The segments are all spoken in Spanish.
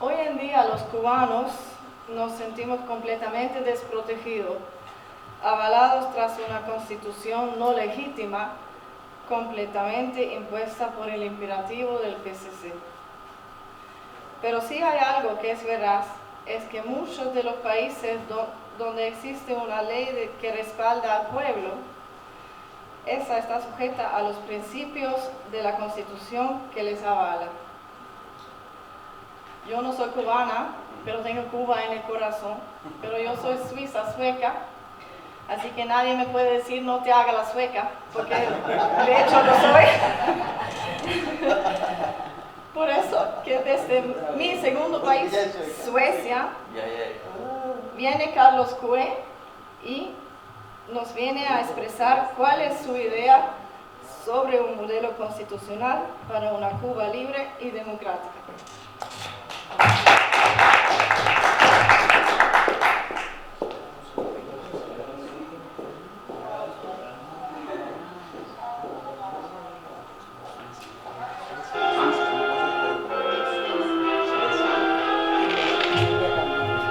Hoy en día los cubanos nos sentimos completamente desprotegidos, avalados tras una constitución no legítima, completamente impuesta por el imperativo del PCC. Pero sí hay algo que es verdad, es que muchos de los países donde existe una ley que respalda al pueblo, esa está sujeta a los principios de la Constitución que les avala. Yo no soy cubana, pero tengo Cuba en el corazón, pero yo soy sueca, así que nadie me puede decir no te haga la sueca, porque de hecho lo soy. Por eso que desde mi segundo país, Suecia, viene Carlos Cue y nos viene a expresar cuál es su idea sobre un modelo constitucional para una Cuba libre y democrática.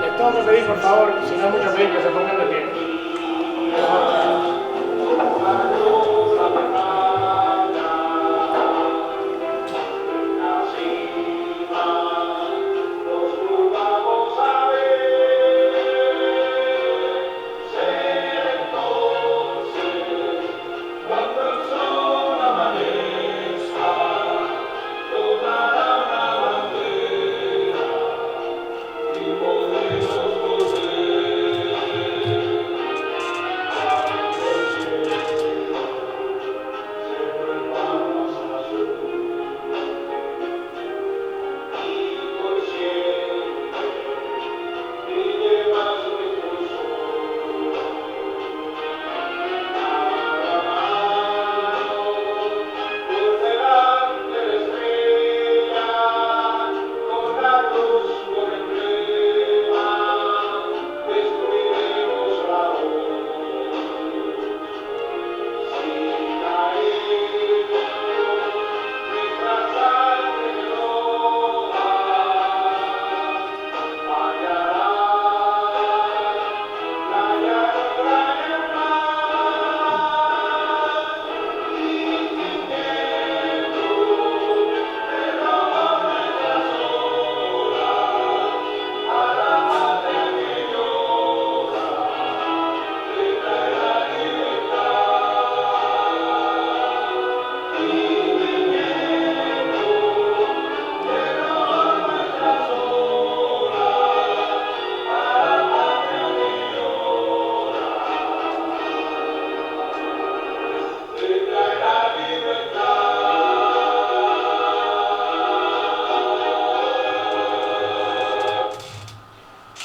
Les tengo que pedir, por favor, si no es mucho pedir, que se pongan de pie.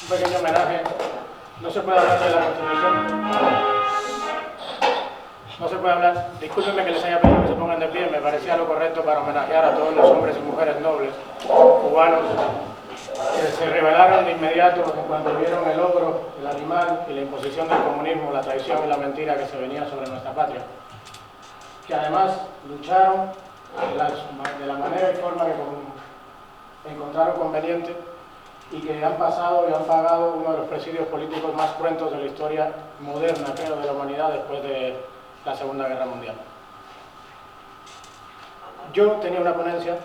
Un pequeño homenaje. No se puede hablar de la Constitución. No se puede hablar. Discúlpenme que les haya pedido que se pongan de pie. Me parecía lo correcto para homenajear a todos los hombres y mujeres nobles cubanos que se rebelaron de inmediato cuando vieron el ogro, el animal y la imposición del comunismo, la traición y la mentira que se venía sobre nuestra patria. Que además lucharon de la manera y forma que encontraron conveniente, y que han pasado y han pagado uno de los presidios políticos más cruentos de la historia moderna, creo, de la humanidad después de la Segunda Guerra Mundial. Yo tenía una ponencia,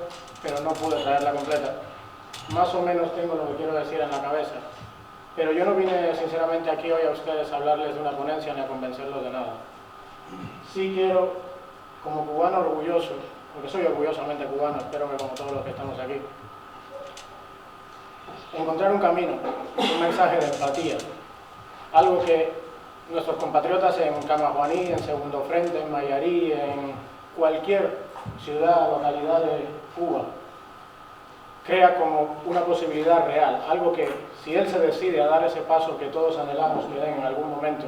pero no pude traerla completa. Más o menos tengo lo que quiero decir en la cabeza, pero yo no vine sinceramente aquí hoy a ustedes a hablarles de una ponencia ni a convencerlos de nada. Sí quiero, como cubano orgulloso, porque soy orgullosamente cubano, espero que como todos los que estamos aquí, encontrar un camino, un mensaje de empatía, algo que nuestros compatriotas en Camajuaní, en Segundo Frente, en Mayarí, en cualquier ciudad, localidad de Cuba, crea como una posibilidad real, algo que si él se decide a dar ese paso que todos anhelamos que den en algún momento,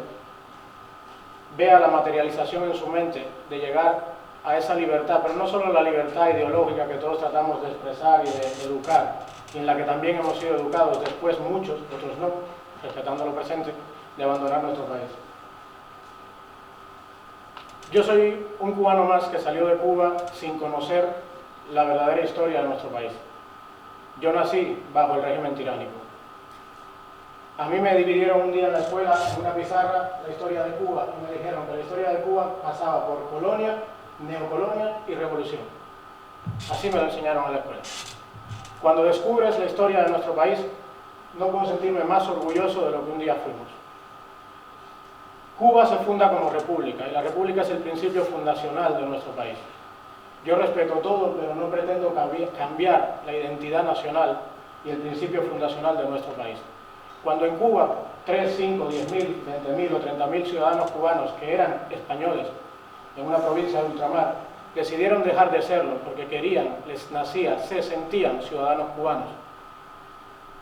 vea la materialización en su mente de llegar a esa libertad, pero no solo la libertad ideológica que todos tratamos de expresar y de educar, y en la que también hemos sido educados después muchos, otros no, respetando lo presente, de abandonar nuestro país. Yo soy un cubano más que salió de Cuba sin conocer la verdadera historia de nuestro país. Yo nací bajo el régimen tiránico. A mí me dividieron un día en la escuela, en una pizarra, la historia de Cuba, y me dijeron que la historia de Cuba pasaba por colonia, neocolonia y revolución. Así me lo enseñaron en la escuela. Cuando descubres la historia de nuestro país, no puedo sentirme más orgulloso de lo que un día fuimos. Cuba se funda como república, y la república es el principio fundacional de nuestro país. Yo respeto todo, pero no pretendo cambiar la identidad nacional y el principio fundacional de nuestro país. Cuando en Cuba 3, 5, 10.000, 20.000 o 30.000 ciudadanos cubanos que eran españoles en una provincia de ultramar decidieron dejar de serlo porque querían, les nacía, se sentían ciudadanos cubanos,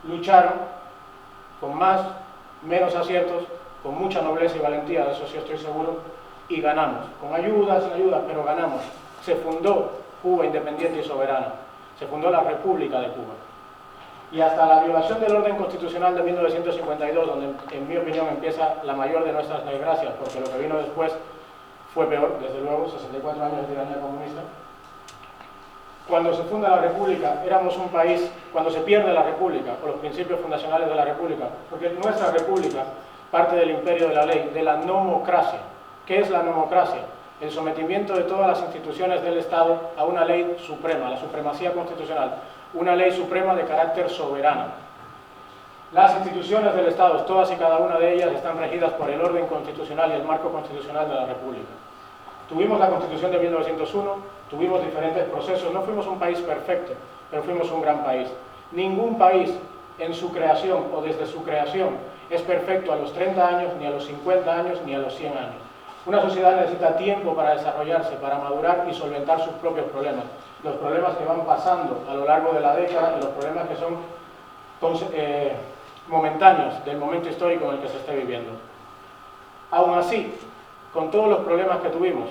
lucharon con más, menos aciertos, con mucha nobleza y valentía, de eso sí estoy seguro, y ganamos, con ayuda, sin ayuda, pero ganamos. Se fundó Cuba independiente y soberana, se fundó la República de Cuba. Y hasta la violación del orden constitucional de 1952, donde en mi opinión empieza la mayor de nuestras desgracias, porque lo que vino después fue peor, desde luego, 64 años de tiranía comunista. Cuando se funda la República, éramos un país, cuando se pierde la República, o los principios fundacionales de la República, porque nuestra República parte del imperio de la ley, de la nomocracia. ¿Qué es la nomocracia? El sometimiento de todas las instituciones del Estado a una ley suprema, la supremacía constitucional, una ley suprema de carácter soberano. Las instituciones del Estado, todas y cada una de ellas, están regidas por el orden constitucional y el marco constitucional de la República. Tuvimos la Constitución de 1901, tuvimos diferentes procesos, no fuimos un país perfecto, pero fuimos un gran país. Ningún país en su creación o desde su creación es perfecto a los 30 años, ni a los 50 años, ni a los 100 años. Una sociedad necesita tiempo para desarrollarse, para madurar y solventar sus propios problemas. Los problemas que van pasando a lo largo de la década y los problemas que son momentáneos del momento histórico en el que se esté viviendo. Aún así, con todos los problemas que tuvimos,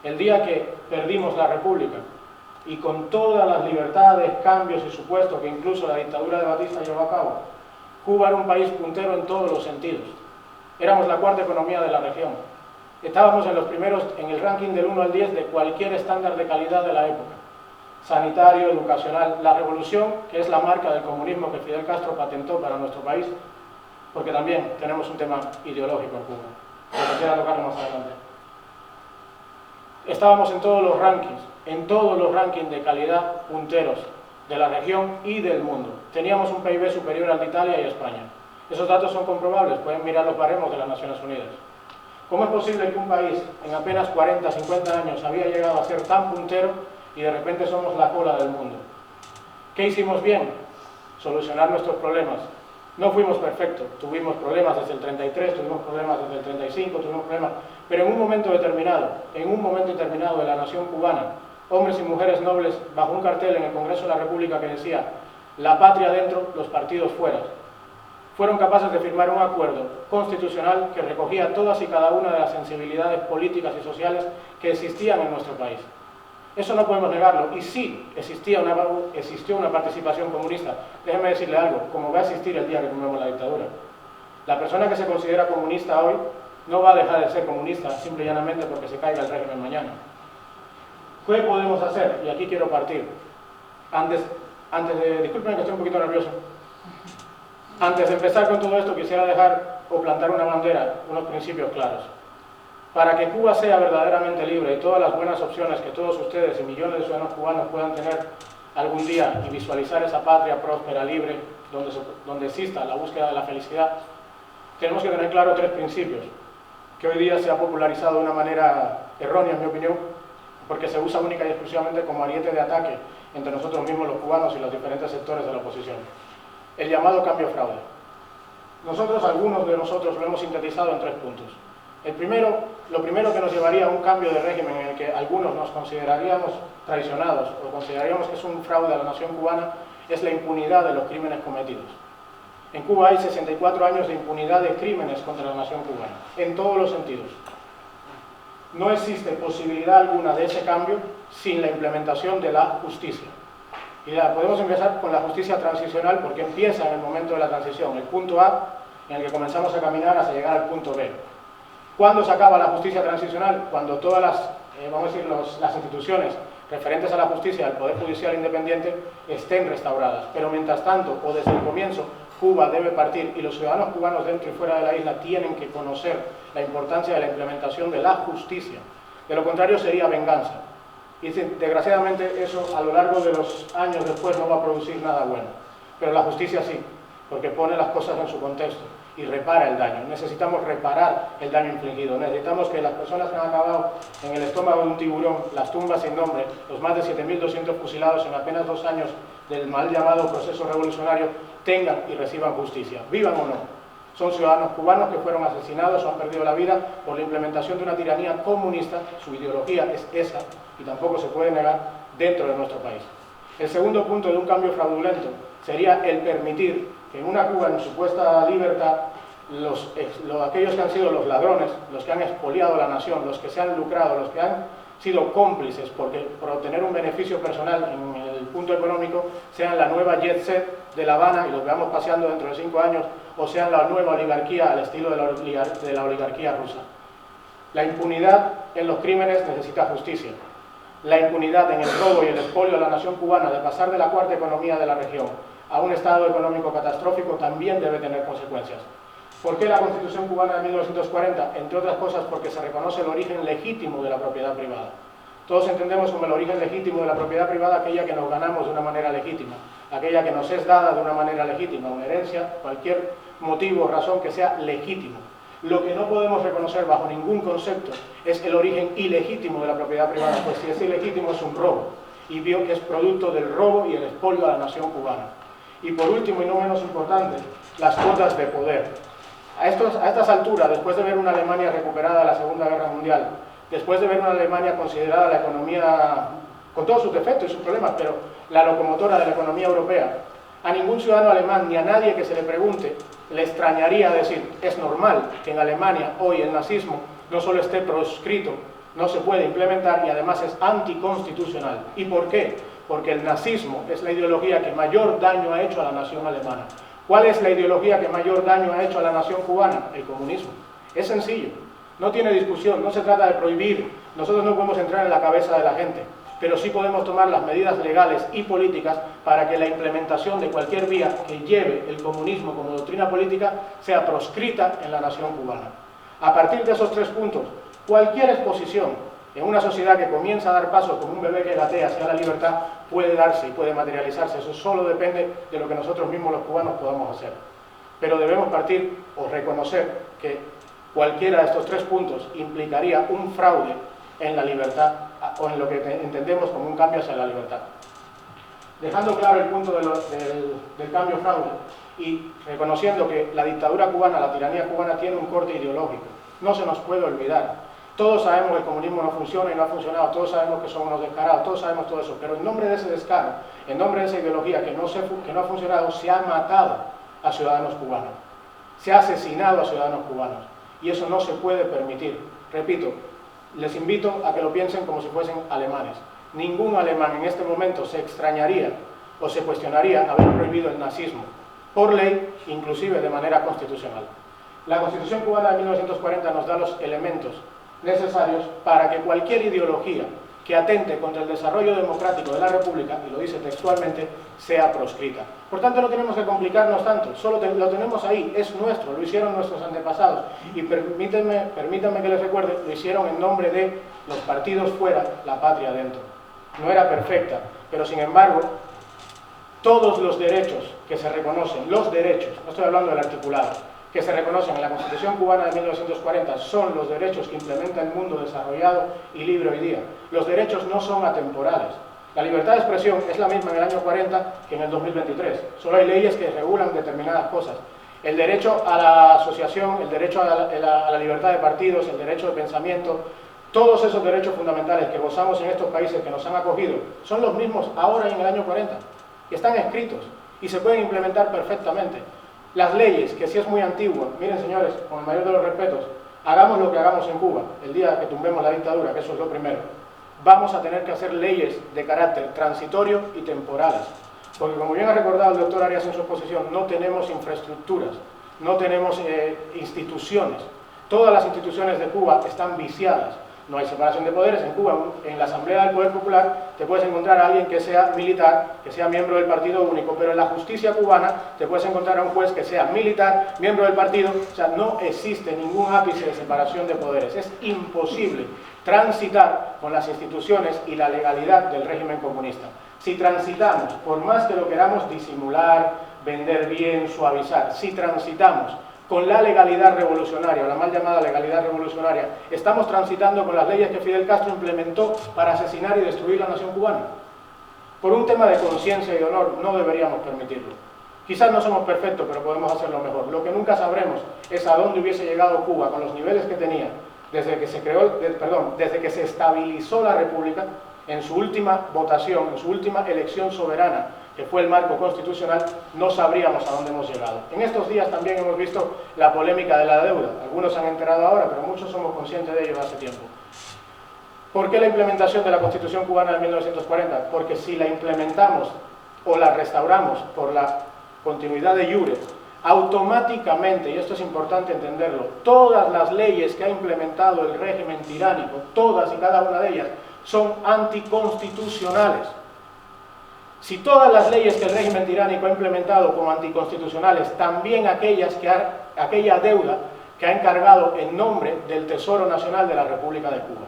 el día que perdimos la República y con todas las libertades, cambios y supuestos que incluso la dictadura de Batista llevó a cabo, Cuba era un país puntero en todos los sentidos. Éramos la cuarta economía de la región. Estábamos en los primeros, en el ranking del 1 al 10 de cualquier estándar de calidad de la época. Sanitario, educacional, la revolución, que es la marca del comunismo que Fidel Castro patentó para nuestro país, porque también tenemos un tema ideológico en Cuba, que quisiera tocarlo más adelante. Estábamos en todos los rankings de calidad punteros de la región y del mundo. Teníamos un PIB superior al de Italia y España. Esos datos son comprobables, pueden mirar los baremos de las Naciones Unidas. ¿Cómo es posible que un país en apenas 40, 50 años había llegado a ser tan puntero y de repente somos la cola del mundo? ¿Qué hicimos bien? Solucionar nuestros problemas. No fuimos perfectos, tuvimos problemas desde el 33, tuvimos problemas desde el 35, tuvimos problemas, pero en un momento determinado de la nación cubana, hombres y mujeres nobles, bajo un cartel en el Congreso de la República que decía la patria dentro, los partidos fuera, fueron capaces de firmar un acuerdo constitucional que recogía todas y cada una de las sensibilidades políticas y sociales que existían en nuestro país. Eso no podemos negarlo, y sí existió una participación comunista. Déjeme decirle algo, como va a existir el día que tomemos la dictadura. La persona que se considera comunista hoy no va a dejar de ser comunista simple y llanamente porque se caiga el régimen mañana. ¿Qué podemos hacer? Y aquí quiero partir. Disculpen que estoy un poquito nervioso. Antes de empezar con todo esto quisiera dejar o plantar una bandera, unos principios claros. Para que Cuba sea verdaderamente libre y todas las buenas opciones que todos ustedes y millones de ciudadanos cubanos puedan tener algún día y visualizar esa patria próspera, libre, donde exista la búsqueda de la felicidad, tenemos que tener claro 3 principios, que hoy día se ha popularizado de una manera errónea, en mi opinión, porque se usa única y exclusivamente como ariete de ataque entre nosotros mismos los cubanos y los diferentes sectores de la oposición. El llamado cambio fraude. Algunos de nosotros lo hemos sintetizado en 3 puntos. Lo primero que nos llevaría a un cambio de régimen en el que algunos nos consideraríamos traicionados o consideraríamos que es un fraude a la nación cubana es la impunidad de los crímenes cometidos. En Cuba hay 64 años de impunidad de crímenes contra la nación cubana, en todos los sentidos. No existe posibilidad alguna de ese cambio sin la implementación de la justicia. Y podemos empezar con la justicia transicional porque empieza en el momento de la transición, el punto A en el que comenzamos a caminar hasta llegar al punto B. ¿Cuándo se acaba la justicia transicional? Cuando todas las instituciones referentes a la justicia y al Poder Judicial independiente estén restauradas. Pero mientras tanto, o desde el comienzo, Cuba debe partir y los ciudadanos cubanos dentro y fuera de la isla tienen que conocer la importancia de la implementación de la justicia. De lo contrario sería venganza. Y desgraciadamente eso a lo largo de los años después no va a producir nada bueno. Pero la justicia sí, porque pone las cosas en su contexto y repara el daño. Necesitamos reparar el daño infligido. Necesitamos que las personas que han acabado en el estómago de un tiburón, las tumbas sin nombre, los más de 7.200 fusilados en apenas 2 años del mal llamado proceso revolucionario, tengan y reciban justicia, vivan o no. Son ciudadanos cubanos que fueron asesinados o han perdido la vida por la implementación de una tiranía comunista. Su ideología es esa y tampoco se puede negar dentro de nuestro país. El segundo punto de un cambio fraudulento sería el permitir que en una Cuba en supuesta libertad aquellos que han sido los ladrones, los que han expoliado la nación, los que se han lucrado, los que han sido cómplices por obtener un beneficio personal en el punto económico, sean la nueva jet set de La Habana y los veamos paseando dentro de 5 años, o sean la nueva oligarquía al estilo de la oligarquía rusa. La impunidad en los crímenes necesita justicia. La impunidad en el robo y el expolio a la nación cubana de pasar de la cuarta economía de la región a un estado económico catastrófico también debe tener consecuencias. ¿Por qué la Constitución cubana de 1940? Entre otras cosas porque se reconoce el origen legítimo de la propiedad privada. Todos entendemos como el origen legítimo de la propiedad privada aquella que nos ganamos de una manera legítima, aquella que nos es dada de una manera legítima, una herencia, cualquier motivo o razón que sea legítimo. Lo que no podemos reconocer bajo ningún concepto es el origen ilegítimo de la propiedad privada, pues si es ilegítimo es un robo, y vio que es producto del robo y el expolio a la nación cubana. Y por último y no menos importante, las cuotas de poder. A estas alturas, después de ver una Alemania recuperada de la Segunda Guerra Mundial, después de ver una Alemania considerada la economía, con todos sus defectos y sus problemas, pero la locomotora de la economía europea, a ningún ciudadano alemán ni a nadie que se le pregunte le extrañaría decir, es normal que en Alemania hoy el nazismo no solo esté proscrito, no se puede implementar y además es anticonstitucional. ¿Y por qué? Porque el nazismo es la ideología que mayor daño ha hecho a la nación alemana. ¿Cuál es la ideología que mayor daño ha hecho a la nación cubana? El comunismo. Es sencillo, no tiene discusión, no se trata de prohibir, nosotros no podemos entrar en la cabeza de la gente, pero sí podemos tomar las medidas legales y políticas para que la implementación de cualquier vía que lleve el comunismo como doctrina política sea proscrita en la nación cubana. A partir de esos 3 puntos, cualquier exposición en una sociedad que comienza a dar pasos como un bebé que gatea hacia la libertad puede darse y puede materializarse. Eso solo depende de lo que nosotros mismos los cubanos podamos hacer. Pero debemos partir o reconocer que cualquiera de estos 3 puntos implicaría un fraude en la libertad o en lo que entendemos como un cambio hacia la libertad. Dejando claro el punto del cambio fraude y reconociendo que la dictadura cubana, la tiranía cubana tiene un corte ideológico, no se nos puede olvidar. Todos sabemos que el comunismo no funciona y no ha funcionado, todos sabemos que son unos descarados, todos sabemos todo eso, pero en nombre de ese descaro, en nombre de esa ideología que no ha funcionado, se ha matado a ciudadanos cubanos, se ha asesinado a ciudadanos cubanos, y eso no se puede permitir. Repito, les invito a que lo piensen como si fuesen alemanes. Ningún alemán en este momento se extrañaría o se cuestionaría haber prohibido el nazismo, por ley, inclusive de manera constitucional. La Constitución cubana de 1940 nos da los elementos necesarios para que cualquier ideología que atente contra el desarrollo democrático de la República, y lo dice textualmente, sea proscrita. Por tanto, no tenemos que complicarnos tanto, solo lo tenemos ahí, es nuestro, lo hicieron nuestros antepasados, y permítanme que les recuerde, lo hicieron en nombre de los partidos fuera, la patria dentro. No era perfecta, pero sin embargo, todos los derechos que se reconocen, los derechos, no estoy hablando del articulado, que se reconocen en la Constitución cubana de 1940 son los derechos que implementa el mundo desarrollado y libre hoy día. Los derechos no son atemporales. La libertad de expresión es la misma en el año 40 que en el 2023. Solo hay leyes que regulan determinadas cosas. El derecho a la asociación, el derecho a la libertad de partidos, el derecho de pensamiento, todos esos derechos fundamentales que gozamos en estos países que nos han acogido, son los mismos ahora y en el año 40. Y están escritos y se pueden implementar perfectamente. Las leyes, que sí es muy antigua, miren señores, con el mayor de los respetos, hagamos lo que hagamos en Cuba, el día que tumbemos la dictadura, que eso es lo primero, vamos a tener que hacer leyes de carácter transitorio y temporales. Porque como bien ha recordado el doctor Arias en su exposición, no tenemos infraestructuras, no tenemos instituciones. Todas las instituciones de Cuba están viciadas. No hay separación de poderes. En Cuba, en la Asamblea del Poder Popular, te puedes encontrar a alguien que sea militar, que sea miembro del partido único, pero en la justicia cubana te puedes encontrar a un juez que sea militar, miembro del partido. O sea, no existe ningún ápice de separación de poderes. Es imposible transitar con las instituciones y la legalidad del régimen comunista. Si transitamos, por más que lo queramos disimular, vender bien, suavizar, si transitamos con la legalidad revolucionaria, o la mal llamada legalidad revolucionaria, estamos transitando con las leyes que Fidel Castro implementó para asesinar y destruir la nación cubana. Por un tema de conciencia y de honor no deberíamos permitirlo. Quizás no somos perfectos, pero podemos hacerlo mejor. Lo que nunca sabremos es a dónde hubiese llegado Cuba con los niveles que tenía desde que se estabilizó la República en su última votación, en su última elección soberana, que fue el marco constitucional. No sabríamos a dónde hemos llegado. En estos días también hemos visto la polémica de la deuda. Algunos se han enterado ahora, pero muchos somos conscientes de ello hace tiempo. ¿Por qué la implementación de la Constitución cubana de 1940? Porque si la implementamos o la restauramos por la continuidad de iure, automáticamente, y esto es importante entenderlo, todas las leyes que ha implementado el régimen tiránico, todas y cada una de ellas, son anticonstitucionales. Si todas las leyes que el régimen tiránico ha implementado como anticonstitucionales, también aquella deuda que ha encargado en nombre del Tesoro Nacional de la República de Cuba.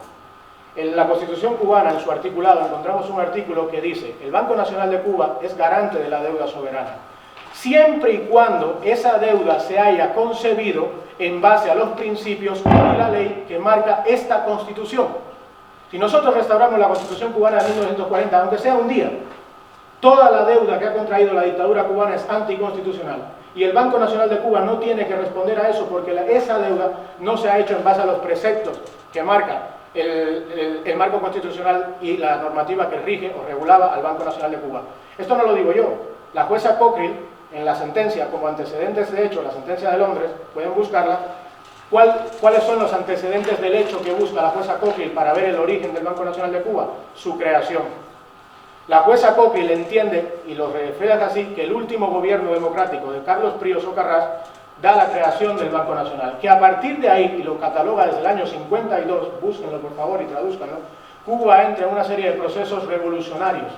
En la Constitución cubana, en su articulado, encontramos un artículo que dice: el Banco Nacional de Cuba es garante de la deuda soberana, siempre y cuando esa deuda se haya concebido en base a los principios y la ley que marca esta Constitución. Si nosotros restauramos la Constitución cubana de 1940, aunque sea un día, toda la deuda que ha contraído la dictadura cubana es anticonstitucional. Y el Banco Nacional de Cuba no tiene que responder a eso, porque esa deuda no se ha hecho en base a los preceptos que marca el marco constitucional y la normativa que rige o regulaba al Banco Nacional de Cuba. Esto no lo digo yo. La jueza Cockerill, en la sentencia, como antecedentes de hecho, la sentencia de Londres, pueden buscarla, ¿cuáles son los antecedentes del hecho que busca la jueza Cockerill para ver el origen del Banco Nacional de Cuba? Su creación. La jueza Cockerill entiende, y lo refleja así, que el último gobierno democrático de Carlos Prío Socarrás da la creación del Banco Nacional, que a partir de ahí, y lo cataloga desde el año 52, búsquenlo por favor y tradúzcanlo, Cuba entra en una serie de procesos revolucionarios.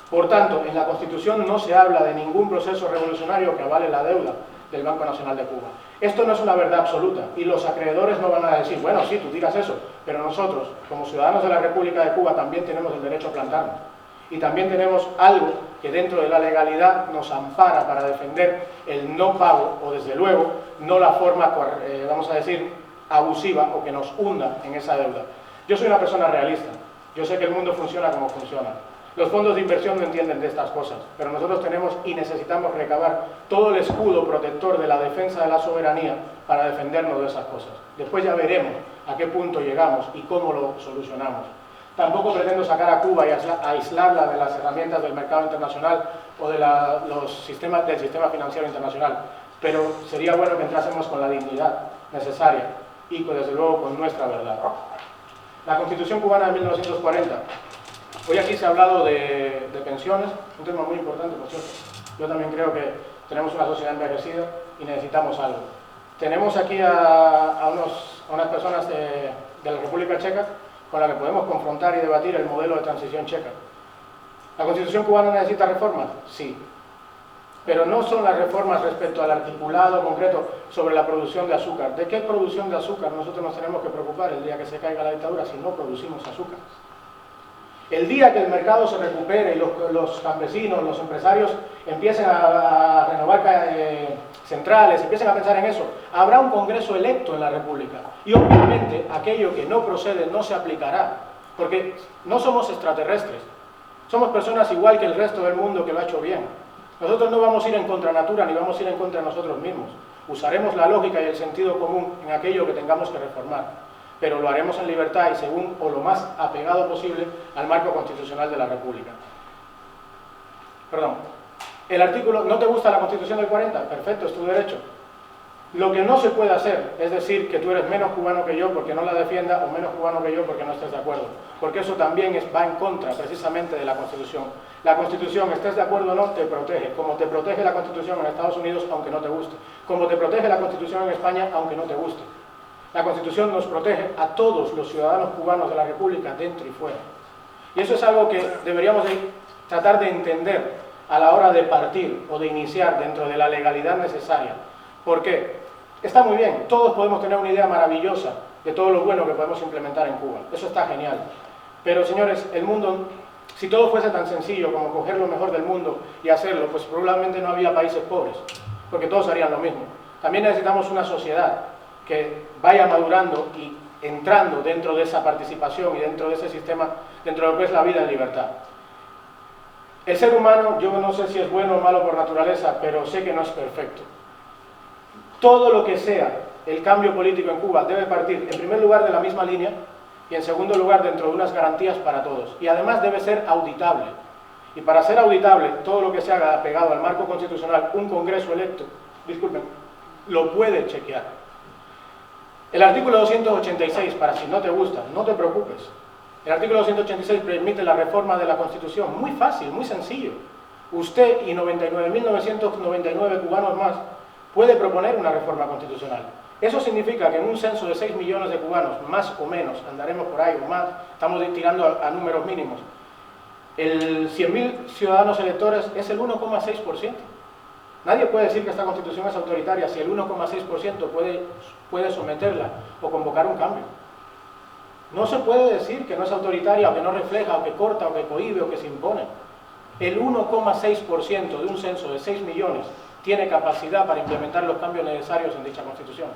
Por tanto, en la Constitución no se habla de ningún proceso revolucionario que avale la deuda del Banco Nacional de Cuba. Esto no es una verdad absoluta, y los acreedores no van a decir: bueno, sí, tú digas eso, pero nosotros, como ciudadanos de la República de Cuba, también tenemos el derecho a plantarnos. Y también tenemos algo que dentro de la legalidad nos ampara para defender el no pago, o desde luego, no la forma, vamos a decir, abusiva o que nos hunda en esa deuda. Yo soy una persona realista, yo sé que el mundo funciona como funciona. Los fondos de inversión no entienden de estas cosas, pero nosotros tenemos y necesitamos recabar todo el escudo protector de la defensa de la soberanía para defendernos de esas cosas. Después ya veremos a qué punto llegamos y cómo lo solucionamos. Tampoco pretendo sacar a Cuba y aislarla de las herramientas del mercado internacional o de del sistema financiero internacional, pero sería bueno que entrásemos con la dignidad necesaria y desde luego con nuestra verdad. La Constitución cubana de 1940. Hoy aquí se ha hablado de pensiones, un tema muy importante, por cierto. Yo también creo que tenemos una sociedad envejecida y necesitamos algo. Tenemos aquí a unas personas de la República Checa con la que podemos confrontar y debatir el modelo de transición checa. ¿La Constitución cubana necesita reformas? Sí. Pero no son las reformas respecto al articulado concreto sobre la producción de azúcar. ¿De qué producción de azúcar nosotros nos tenemos que preocupar el día que se caiga la dictadura si no producimos azúcar? El día que el mercado se recupere y los campesinos, los empresarios empiecen a renovar centrales, empiecen a pensar en eso, habrá un Congreso electo en la República. Y obviamente aquello que no procede no se aplicará, porque no somos extraterrestres, somos personas igual que el resto del mundo que lo ha hecho bien. Nosotros no vamos a ir en contra natura ni vamos a ir en contra de nosotros mismos. Usaremos la lógica y el sentido común en aquello que tengamos que reformar, pero lo haremos en libertad y según o lo más apegado posible al marco constitucional de la República. Perdón. El artículo, ¿no te gusta la Constitución del 40? Perfecto, es tu derecho. Lo que no se puede hacer es decir que tú eres menos cubano que yo porque no la defienda o menos cubano que yo porque no estés de acuerdo, porque eso también va en contra precisamente de la Constitución. La Constitución, estés de acuerdo o no, te protege, como te protege la Constitución en Estados Unidos aunque no te guste, como te protege la Constitución en España aunque no te guste. La Constitución nos protege a todos los ciudadanos cubanos de la República, dentro y fuera. Y eso es algo que deberíamos tratar de entender a la hora de partir o de iniciar dentro de la legalidad necesaria. ¿Por qué? Está muy bien, todos podemos tener una idea maravillosa de todo lo bueno que podemos implementar en Cuba. Eso está genial. Pero, señores, el mundo, si todo fuese tan sencillo como coger lo mejor del mundo y hacerlo, pues probablemente no había países pobres, porque todos harían lo mismo. También necesitamos una sociedad que vaya madurando y entrando dentro de esa participación y dentro de ese sistema, dentro de lo que es la vida en libertad. El ser humano, yo no sé si es bueno o malo por naturaleza, pero sé que no es perfecto. Todo lo que sea el cambio político en Cuba debe partir, en primer lugar, de la misma línea y, en segundo lugar, dentro de unas garantías para todos. Y además debe ser auditable. Y para ser auditable, todo lo que se haga pegado al marco constitucional, un Congreso electo, disculpen, lo puede chequear. El artículo 286, para si no te gusta, no te preocupes. El artículo 286 permite la reforma de la Constitución. Muy fácil, muy sencillo. Usted y 99.999 cubanos más puede proponer una reforma constitucional. Eso significa que en un censo de 6 millones de cubanos, más o menos, andaremos por ahí o más, estamos tirando a números mínimos, el 100.000 ciudadanos electores es el 1,6%. Nadie puede decir que esta Constitución es autoritaria si el 1,6% puede someterla o convocar un cambio. No se puede decir que no es autoritaria o que no refleja o que corta o que cohíbe o que se impone. El 1,6% de un censo de 6 millones tiene capacidad para implementar los cambios necesarios en dicha Constitución.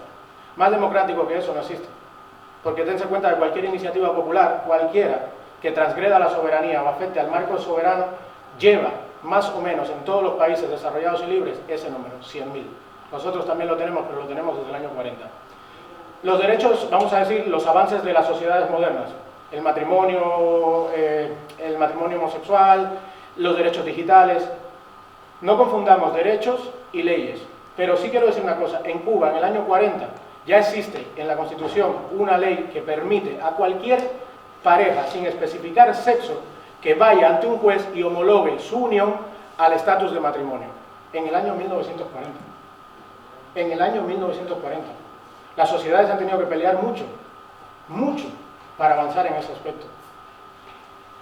Más democrático que eso no existe. Porque dense cuenta que cualquier iniciativa popular, cualquiera que transgreda la soberanía o afecte al marco soberano, lleva más o menos en todos los países desarrollados y libres ese número, 100.000. Nosotros también lo tenemos, pero lo tenemos desde el año 40. Los derechos, vamos a decir, los avances de las sociedades modernas, el matrimonio homosexual, los derechos digitales. No confundamos derechos y leyes, pero sí quiero decir una cosa, en Cuba en el año 40 ya existe en la Constitución una ley que permite a cualquier pareja, sin especificar sexo, que vaya ante un juez y homologue su unión al estatus de matrimonio, en el año 1940. En el año 1940. Las sociedades han tenido que pelear mucho, mucho, para avanzar en ese aspecto.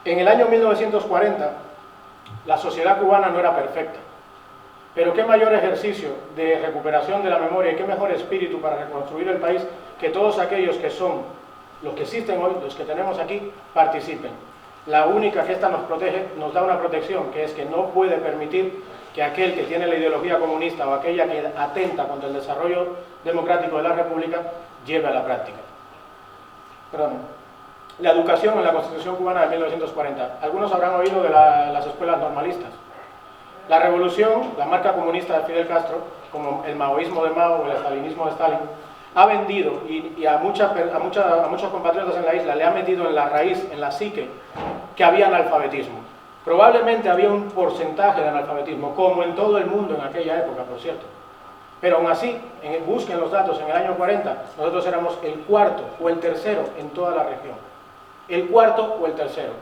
En el año 1940, la sociedad cubana no era perfecta, pero qué mayor ejercicio de recuperación de la memoria y qué mejor espíritu para reconstruir el país que todos aquellos que son los que existen hoy, los que tenemos aquí, participen. La única que esta nos protege, nos da una protección, que es que no puede permitir que aquel que tiene la ideología comunista o aquella que atenta contra el desarrollo democrático de la República lleve a la práctica. Perdón. La educación en la Constitución cubana de 1940. Algunos habrán oído de las escuelas normalistas. La revolución, la marca comunista de Fidel Castro, como el maoísmo de Mao o el estalinismo de Stalin, ha vendido y a muchos compatriotas en la isla le ha metido en la raíz, en la psique, que había analfabetismo. Probablemente había un porcentaje de analfabetismo, como en todo el mundo en aquella época, por cierto. Pero aún así, busquen los datos, en el año 40 nosotros éramos el cuarto o el tercero en toda la región. El cuarto o el tercero.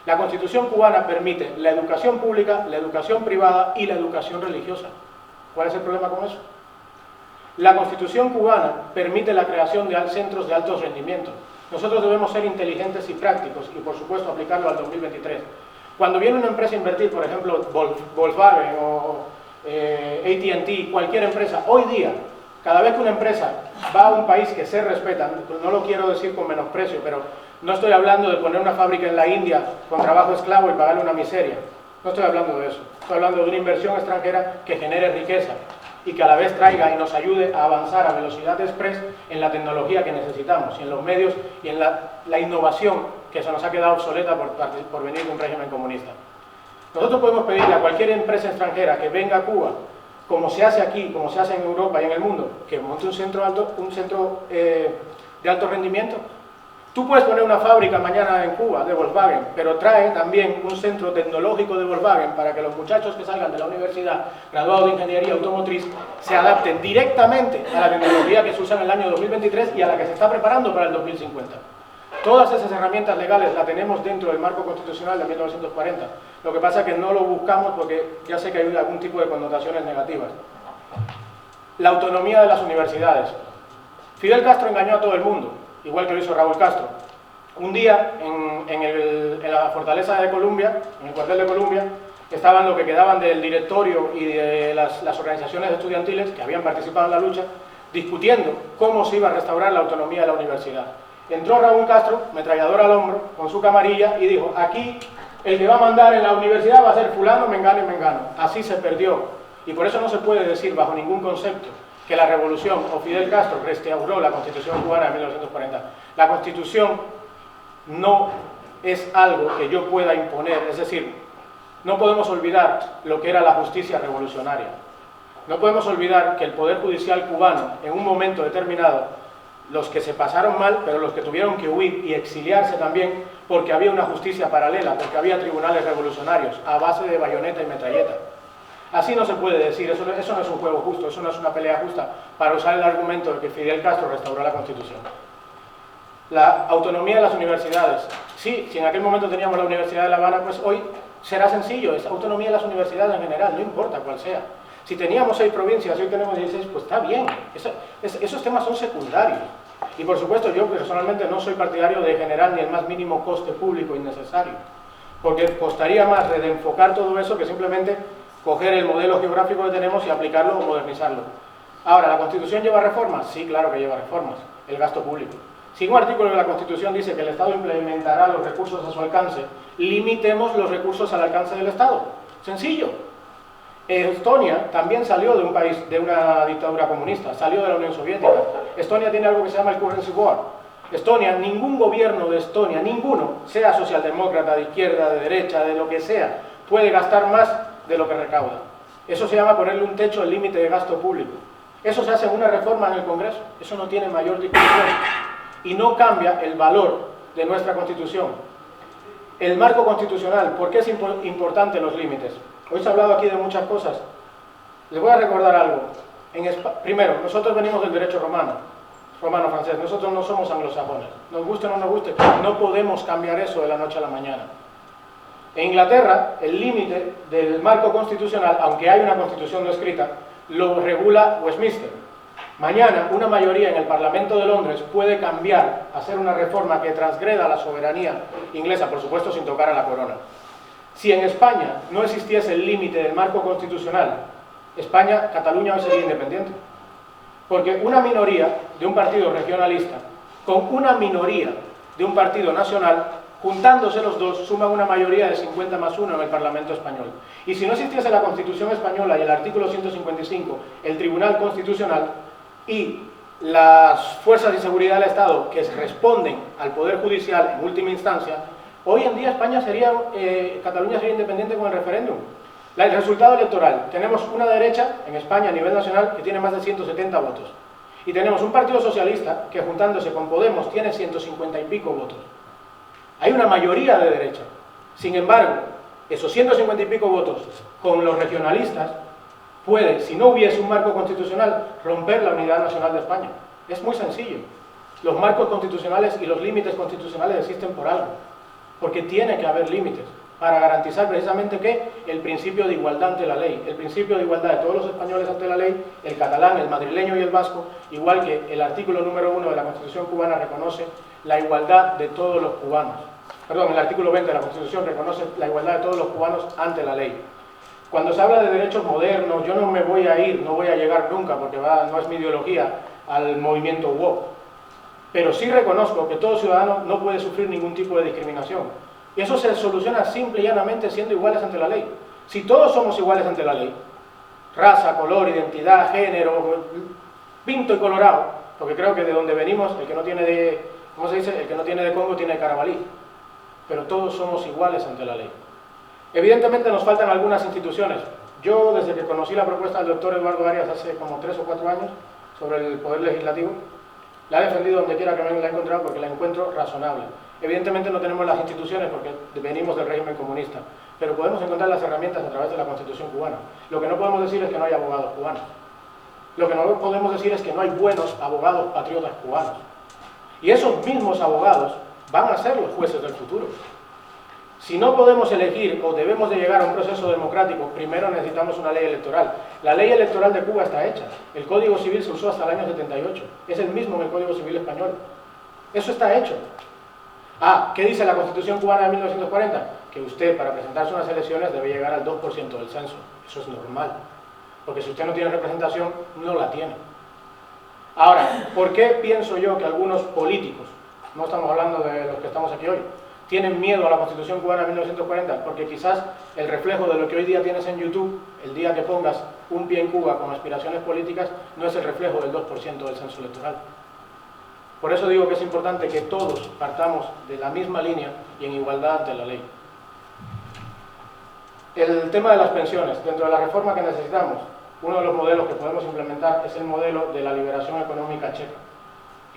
La Constitución cubana permite la educación pública, la educación privada y la educación religiosa. ¿Cuál es el problema con eso? La Constitución cubana permite la creación de centros de alto rendimiento. Nosotros debemos ser inteligentes y prácticos y, por supuesto, aplicarlo al 2023. Cuando viene una empresa a invertir, por ejemplo, Volkswagen o AT&T, cualquier empresa, hoy día, cada vez que una empresa va a un país que se respeta, no lo quiero decir con menosprecio, pero no estoy hablando de poner una fábrica en la India con trabajo esclavo y pagarle una miseria. No estoy hablando de eso. Estoy hablando de una inversión extranjera que genere riqueza y que a la vez traiga y nos ayude a avanzar a velocidad express en la tecnología que necesitamos, y en los medios y en la innovación que se nos ha quedado obsoleta por venir de un régimen comunista. Nosotros podemos pedirle a cualquier empresa extranjera que venga a Cuba, como se hace aquí, como se hace en Europa y en el mundo, que monte un centro de alto rendimiento. Tú puedes poner una fábrica mañana en Cuba de Volkswagen, pero trae también un centro tecnológico de Volkswagen para que los muchachos que salgan de la universidad, graduados de ingeniería automotriz, se adapten directamente a la tecnología que se usa en el año 2023 y a la que se está preparando para el 2050. Todas esas herramientas legales las tenemos dentro del marco constitucional de 1940. Lo que pasa es que no lo buscamos porque ya sé que hay algún tipo de connotaciones negativas. La autonomía de las universidades. Fidel Castro engañó a todo el mundo, igual que lo hizo Raúl Castro. Un día, en la fortaleza de Colombia, en el cuartel de Colombia, estaban lo que quedaban del directorio y de las organizaciones estudiantiles que habían participado en la lucha, discutiendo cómo se iba a restaurar la autonomía de la universidad. Entró Raúl Castro, metralladora al hombro, con su camarilla, y dijo: aquí el que va a mandar en la universidad va a ser fulano, mengano y mengano. Así se perdió. Y por eso no se puede decir bajo ningún concepto que la revolución o Fidel Castro restauró la Constitución cubana de 1940. La Constitución no es algo que yo pueda imponer, es decir, no podemos olvidar lo que era la justicia revolucionaria. No podemos olvidar que el Poder Judicial cubano, en un momento determinado, los que se pasaron mal, pero los que tuvieron que huir y exiliarse también, porque había una justicia paralela, porque había tribunales revolucionarios a base de bayoneta y metralleta. Así no se puede decir, eso no es un juego justo, eso no es una pelea justa, para usar el argumento de que Fidel Castro restauró la Constitución. La autonomía de las universidades. Sí, si en aquel momento teníamos la Universidad de La Habana, pues hoy será sencillo, es autonomía de las universidades en general, no importa cuál sea. Si teníamos 6 provincias y hoy tenemos 16, pues está bien, esos temas son secundarios. Y por supuesto, yo personalmente no soy partidario de generar ni el más mínimo coste público innecesario, porque costaría más reenfocar todo eso que simplemente coger el modelo geográfico que tenemos y aplicarlo o modernizarlo. Ahora, ¿la Constitución lleva reformas? Sí, claro que lleva reformas, el gasto público. Si un artículo de la Constitución dice que el Estado implementará los recursos a su alcance, limitemos los recursos al alcance del Estado. Sencillo. Estonia también salió de un país, de una dictadura comunista, salió de la Unión Soviética. Estonia tiene algo que se llama el Currency Board. Estonia, ningún gobierno de Estonia, ninguno, sea socialdemócrata, de izquierda, de derecha, de lo que sea, puede gastar más de lo que recauda. Eso se llama ponerle un techo al límite de gasto público. Eso se hace en una reforma en el Congreso, eso no tiene mayor discusión y no cambia el valor de nuestra Constitución. El marco constitucional, ¿por qué es importante los límites? Hoy se ha hablado aquí de muchas cosas. Les voy a recordar algo. Primero, nosotros venimos del derecho romano-francés. Nosotros no somos anglosajones. Nos guste o no nos guste, no podemos cambiar eso de la noche a la mañana. En Inglaterra, el límite del marco constitucional, aunque hay una constitución no escrita, lo regula Westminster. Mañana, una mayoría en el Parlamento de Londres puede cambiar, hacer una reforma que transgreda la soberanía inglesa, por supuesto sin tocar a la corona. Si en España no existiese el límite del marco constitucional, Cataluña hoy sería independiente. Porque una minoría de un partido regionalista con una minoría de un partido nacional, juntándose los dos, suman una mayoría de 50+1 en el Parlamento español. Y si no existiese la Constitución española y el artículo 155, el Tribunal Constitucional y las fuerzas de seguridad del Estado que responden al Poder Judicial en última instancia, hoy en día Cataluña sería independiente con el referéndum. El resultado electoral, tenemos una derecha en España a nivel nacional que tiene más de 170 votos. Y tenemos un partido socialista que juntándose con Podemos tiene 150 y pico votos. Hay una mayoría de derecha. Sin embargo, esos 150 y pico votos con los regionalistas puede, si no hubiese un marco constitucional, romper la unidad nacional de España. Es muy sencillo. Los marcos constitucionales y los límites constitucionales existen por algo. Porque tiene que haber límites para garantizar precisamente que el principio de igualdad ante la ley, el principio de igualdad de todos los españoles ante la ley, el catalán, el madrileño y el vasco, igual que el artículo número 1 de la Constitución cubana reconoce la igualdad de todos los cubanos. Perdón, el artículo 20 de la Constitución reconoce la igualdad de todos los cubanos ante la ley. Cuando se habla de derechos modernos, yo no me voy a ir, no voy a llegar nunca, porque no es mi ideología, al movimiento woke. Pero sí reconozco que todo ciudadano no puede sufrir ningún tipo de discriminación. Y eso se soluciona simple y llanamente siendo iguales ante la ley. Si todos somos iguales ante la ley, raza, color, identidad, género, pinto y colorado, porque creo que de donde venimos, el que no tiene de, ¿cómo se dice? El que no tiene de Congo tiene de Carabalí. Pero todos somos iguales ante la ley. Evidentemente nos faltan algunas instituciones. Yo, desde que conocí la propuesta del doctor Eduardo Arias hace como 3 o 4 años, sobre el Poder Legislativo, la he defendido donde quiera que me la he encontrado porque la encuentro razonable. Evidentemente no tenemos las instituciones porque venimos del régimen comunista, pero podemos encontrar las herramientas a través de la Constitución cubana. Lo que no podemos decir es que no hay abogados cubanos. Lo que no podemos decir es que no hay buenos abogados patriotas cubanos. Y esos mismos abogados van a ser los jueces del futuro. Si no podemos elegir o debemos de llegar a un proceso democrático, primero necesitamos una ley electoral. La ley electoral de Cuba está hecha. El Código Civil se usó hasta el año 78. Es el mismo que el Código Civil español. Eso está hecho. Ah, ¿qué dice la Constitución cubana de 1940? Que usted, para presentarse a unas elecciones, debe llegar al 2% del censo. Eso es normal. Porque si usted no tiene representación, no la tiene. Ahora, ¿por qué pienso yo que algunos políticos, no estamos hablando de los que estamos aquí hoy, tienen miedo a la Constitución cubana de 1940? Porque quizás el reflejo de lo que hoy día tienes en YouTube, el día que pongas un pie en Cuba con aspiraciones políticas, no es el reflejo del 2% del censo electoral. Por eso digo que es importante que todos partamos de la misma línea y en igualdad ante la ley. El tema de las pensiones. Dentro de la reforma que necesitamos, uno de los modelos que podemos implementar es el modelo de la liberación económica checa.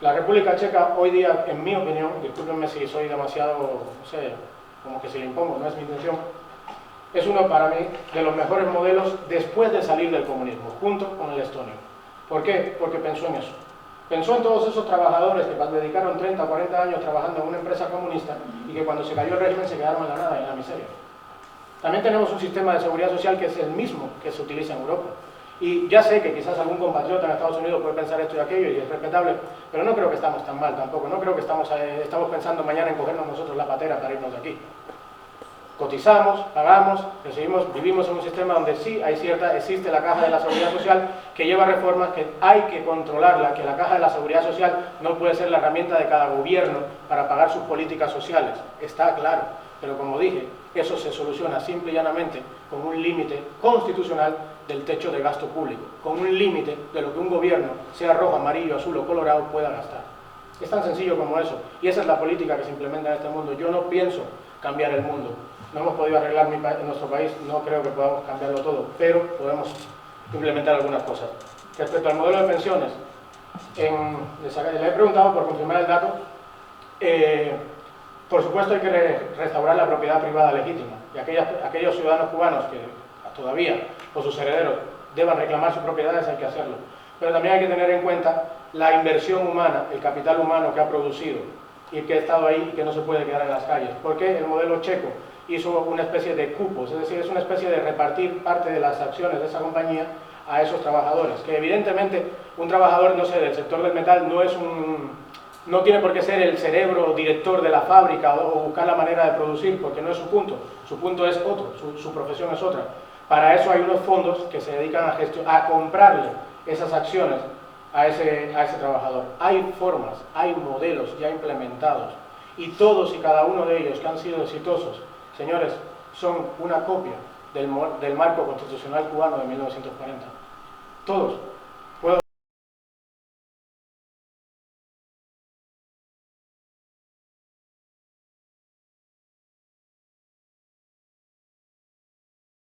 La República Checa hoy día, en mi opinión, discúlpenme si soy demasiado, no sé, como que se le impongo, no es mi intención, es uno para mí de los mejores modelos después de salir del comunismo, junto con el estonio. ¿Por qué? Porque pensó en eso. Pensó en todos esos trabajadores que dedicaron 30 o 40 años trabajando en una empresa comunista y que cuando se cayó el régimen se quedaron en la nada, en la miseria. También tenemos un sistema de seguridad social que es el mismo que se utiliza en Europa. Y ya sé que quizás algún compatriota en Estados Unidos puede pensar esto y aquello y es respetable, pero no creo que estamos tan mal tampoco. No creo que estamos pensando mañana en cogernos nosotros la patera para irnos de aquí. Cotizamos, pagamos, vivimos en un sistema donde sí existe la caja de la seguridad social que lleva reformas que hay que controlarla, que la caja de la seguridad social no puede ser la herramienta de cada gobierno para pagar sus políticas sociales, está claro, pero como dije, eso se soluciona simple y llanamente con un límite constitucional del techo de gasto público, con un límite de lo que un gobierno, sea rojo, amarillo, azul o colorado, pueda gastar. Es tan sencillo como eso, y esa es la política que se implementa en este mundo. Yo no pienso cambiar el mundo. No hemos podido arreglar nuestro país, no creo que podamos cambiarlo todo, pero podemos implementar algunas cosas. Respecto al modelo de pensiones, le he preguntado por confirmar el dato. Por supuesto hay que restaurar la propiedad privada legítima, y aquellos ciudadanos cubanos que todavía, o sus herederos, deban reclamar sus propiedades, hay que hacerlo. Pero también hay que tener en cuenta la inversión humana, el capital humano que ha producido y que ha estado ahí y que no se puede quedar en las calles. Porque el modelo checo hizo una especie de cupos, es decir, es una especie de repartir parte de las acciones de esa compañía a esos trabajadores, que evidentemente un trabajador, no sé, del sector del metal no tiene por qué ser el cerebro director de la fábrica o buscar la manera de producir, porque no es su punto es otro, su profesión es otra. Para eso hay unos fondos que se dedican a comprarle esas acciones a ese trabajador. Hay formas, hay modelos ya implementados, y todos y cada uno de ellos que han sido exitosos, señores, son una copia del marco constitucional cubano de 1940. Todos.